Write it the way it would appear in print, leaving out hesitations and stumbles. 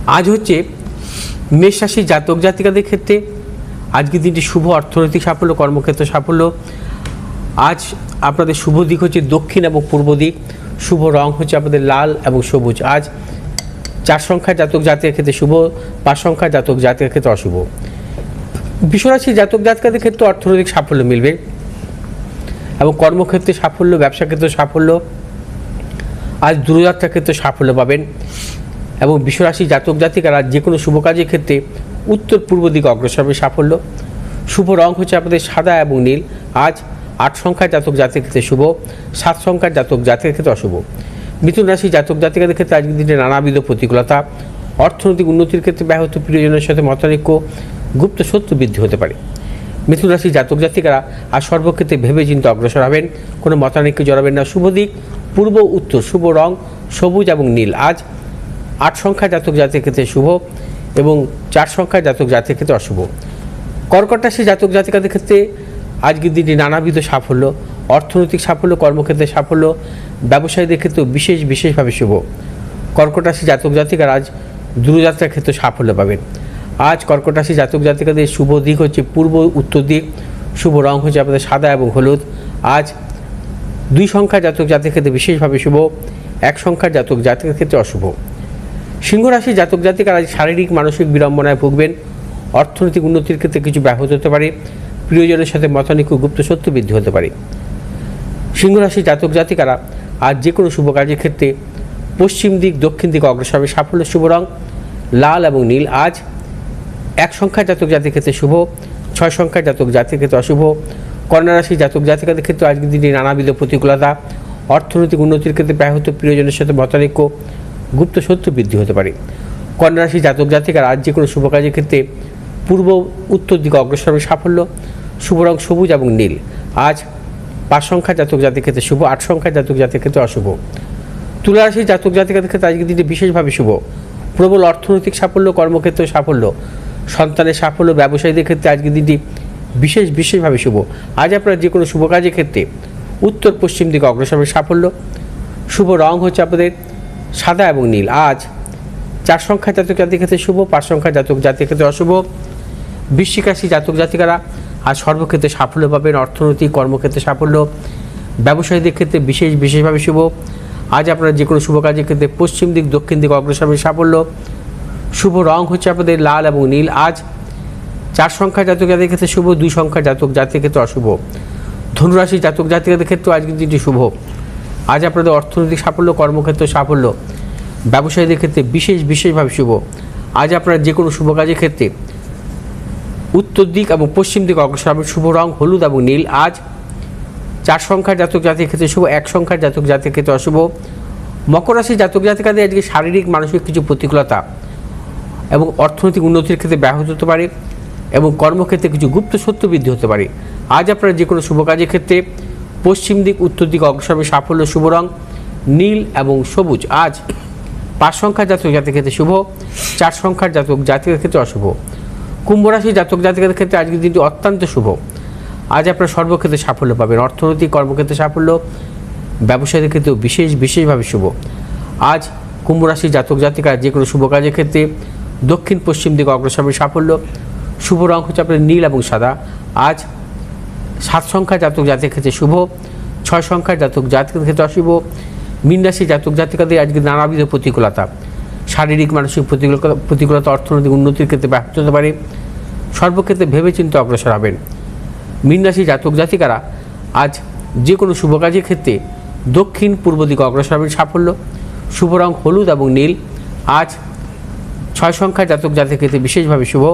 আজ হচ্ছে মেষ রাশির জাতক জাতিকাদের ক্ষেত্রে আজকের দিনটি শুভ অর্থনৈতিক সাফল্য, কর্মক্ষেত্রে সাফল্য। আজ আপনাদের শুভ দিক হচ্ছে দক্ষিণ এবং পূর্ব দিক। শুভ রং হচ্ছে আপনাদের লাল এবং সবুজ। আজ 4 সংখ্যার জাতক জাতিকার ক্ষেত্রে শুভ, 5 সংখ্যার জাতক জাতিকার ক্ষেত্রে অশুভ। বিশ্বরাশির জাতক জাতিকাদের ক্ষেত্রে অর্থনৈতিক সাফল্য মিলবে এবং কর্মক্ষেত্রে সাফল্য, ব্যবসা ক্ষেত্রে সাফল্য। আজ দূরযাত্রার ক্ষেত্রে সাফল্য পাবেন এবং বিশ্বরাশি জাতক জাতিকারা যে কোনো শুভ কাজের ক্ষেত্রে উত্তর পূর্ব দিকে অগ্রসর হবে সাফল্য। শুভ রং হচ্ছে আপনাদের সাদা এবং নীল। আজ 8 সংখ্যার জাতক জাতিকার ক্ষেত্রে শুভ, 7 সংখ্যার জাতক জাতিকার ক্ষেত্রে অশুভ। মিথুন রাশি জাতক জাতিকাদের ক্ষেত্রে আজকের দিনে নানাবিধ প্রতিকূলতা, অর্থনৈতিক উন্নতির ক্ষেত্রে ব্যাহত, প্রিয়জনের সাথে মতানৈক্য, গুপ্ত শত্রু বৃদ্ধি হতে পারে। মিথুন রাশি জাতক জাতিকারা আজ সর্বক্ষেত্রে ভেবে চিন্তে অগ্রসর হবেন, কোনো মতানৈক্যে জড়াবেন না। শুভ দিক পূর্ব উত্তর, শুভ রং সবুজ এবং নীল। আজ 8 সংখ্যার জাতক জাতির ক্ষেত্রে শুভ এবং 4 সংখ্যার জাতক জাতির ক্ষেত্রে অশুভ। কর্কট রাশি জাতক জাতিকাদের ক্ষেত্রে আজকের দিনটি নানাবিধ সাফল্য, অর্থনৈতিক সাফল্য, কর্মক্ষেত্রে সাফল্য, ব্যবসায়ীদের ক্ষেত্রেও বিশেষভাবে শুভ। কর্কট রাশি জাতক জাতিকারা আজ দূরযাত্রার ক্ষেত্রে সাফল্য পাবেন। আজ কর্কট রাশি জাতক জাতিকাদের শুভ দিক হচ্ছে পূর্ব উত্তর দিক। শুভ রং হচ্ছে আপনাদের সাদা এবং হলুদ। আজ 2 সংখ্যার জাতক জাতির ক্ষেত্রে বিশেষভাবে শুভ, 1 সংখ্যার জাতক জাতিকের ক্ষেত্রে অশুভ। সিংহ রাশি জাতক জাতিকারা আজ শারীরিক মানসিক বিড়ম্বনায় ভুগবেন, অর্থনৈতিক উন্নতির ক্ষেত্রে কিছু ব্যাহত হতে পারে, প্রিয়জনের সাথে মতানৈক্য, গুপ্ত শত্রু বৃদ্ধি হতে পারে। সিংহ রাশি জাতক জাতিকারা আজ যে কোনো শুভ কাজের ক্ষেত্রে পশ্চিম দিক দক্ষিণ দিকে অগ্রসর হবে সাফল্য। শুভ রং লাল এবং নীল। আজ 1 সংখ্যার জাতক জাতির ক্ষেত্রে শুভ, 6 সংখ্যার জাতক জাতির ক্ষেত্রে অশুভ। কন্যা রাশি জাতক জাতিকাদের ক্ষেত্রে আজকের দিনে নানাবিধ প্রতিকূলতা, অর্থনৈতিক উন্নতির ক্ষেত্রে ব্যাহত, প্রিয়জনের সাথে মতানৈক্য, গুপ্ত শত্রু বৃদ্ধি হতে পারে। কন্যা রাশি জাতক জাতিকারা আজ যে কোনো শুভ কাজের ক্ষেত্রে পূর্ব উত্তর দিকে অগ্রসর হবে সাফল্য। শুভ রং সবুজ এবং নীল। আজ 5 সংখ্যার জাতক জাতির ক্ষেত্রে শুভ, 8 সংখ্যার জাতক জাতির ক্ষেত্রে অশুভ। তুলা রাশি জাতক জাতিকাদের ক্ষেত্রে আজকের দিনটি বিশেষভাবে শুভ। প্রবল অর্থনৈতিক সাফল্য, কর্মক্ষেত্রে সাফল্য, সন্তানের সাফল্য, ব্যবসায়ীদের ক্ষেত্রে আজকের দিনটি বিশেষভাবে শুভ। আজ আপনারা যে কোনো শুভ কাজের ক্ষেত্রে উত্তর পশ্চিম দিকে অগ্রসর হবে সাফল্য। শুভ রং হচ্ছে আপনাদের সাদা এবং নীল। আজ 4 সংখ্যার জাতক জাতির ক্ষেত্রে শুভ, 5 সংখ্যার জাতক জাতির ক্ষেত্রে অশুভ। বৃশ্চিক রাশি জাতক জাতিকারা আজ সর্বক্ষেত্রে সাফল্য পাবেন, অর্থনৈতিক কর্মক্ষেত্রে সাফল্য, ব্যবসায়ীদের ক্ষেত্রে বিশেষভাবে শুভ। আজ আপনারা যে কোনো শুভ কাজের ক্ষেত্রে পশ্চিম দিক দক্ষিণ দিকে অগ্রসর হবে সাফল্য। শুভ রং হচ্ছে আপনাদের লাল এবং নীল। আজ 4 সংখ্যার জাতক জাতির ক্ষেত্রে শুভ, 2 সংখ্যার জাতক জাতির ক্ষেত্রে অশুভ। ধনুরাশি জাতক জাতিকাদের ক্ষেত্রে আজকের দিনটি শুভ। আজ আপনাদের অর্থনৈতিক সাফল্য, কর্মক্ষেত্রে সাফল্য, ব্যবসায়ীদের ক্ষেত্রে বিশেষভাবে শুভ। আজ আপনারা যে কোনো শুভ কাজের ক্ষেত্রে উত্তর দিক এবং পশ্চিম দিকে অগ্রসর হবে। শুভ রং হলুদ এবং নীল। আজ 4 সংখ্যার জাতক জাতির ক্ষেত্রে শুভ, 1 সংখ্যার জাতক জাতির ক্ষেত্রে অশুভ। মকর রাশি জাতক জাতিকাদের আজকে শারীরিক মানসিক কিছু প্রতিকূলতা এবং অর্থনৈতিক উন্নতির ক্ষেত্রে ব্যাহত হতে পারে এবং কর্মক্ষেত্রে কিছু গুপ্ত শত্রু বৃদ্ধি হতে পারে। আজ আপনারা যে কোনো শুভ কাজের ক্ষেত্রে পশ্চিম দিক উত্তর দিকে অগ্রসর হবে সাফল্য। শুভ রং নীল এবং সবুজ। আজ 5 সংখ্যার জাতক জাতির ক্ষেত্রে শুভ, 4 সংখ্যার জাতক জাতিকের ক্ষেত্রে অশুভ। কুম্ভ রাশি জাতক জাতিকাদের ক্ষেত্রে আজকের দিনটি অত্যন্ত শুভ। আজ আপনারা সর্বক্ষেত্রে সাফল্য পাবেন, অর্থনৈতিক কর্মক্ষেত্রে সাফল্য, ব্যবসায়ীদের ক্ষেত্রেও বিশেষভাবে শুভ। আজ কুম্ভ রাশি জাতক জাতিকা যে কোনো শুভ কাজের ক্ষেত্রে দক্ষিণ পশ্চিম দিকে অগ্রসর হবে সাফল্য। শুভ রং হচ্ছে আপনার নীল এবং সাদা। আজ 7 সংখ্যার জাতক জাতির ক্ষেত্রে শুভ, 6 সংখ্যার জাতক জাতিকের ক্ষেত্রে অশুভ। মীন রাশি জাতক জাতিকাদের আজকে নানাবিধ প্রতিকূলতা, শারীরিক মানসিক প্রতিকূলতা, অর্থনৈতিক উন্নতির ক্ষেত্রে ব্যাহত হতে পারে, সর্বক্ষেত্রে ভেবেচিন্তে অগ্রসর হবেন। মীন রাশি জাতক জাতিকারা আজ যে কোনো শুভ কাজের ক্ষেত্রে দক্ষিণ পূর্ব দিকে অগ্রসর হবেন সাফল্য। শুভ রং হলুদ এবং নীল। আজ 6 সংখ্যার জাতক জাতির ক্ষেত্রে বিশেষভাবে শুভ।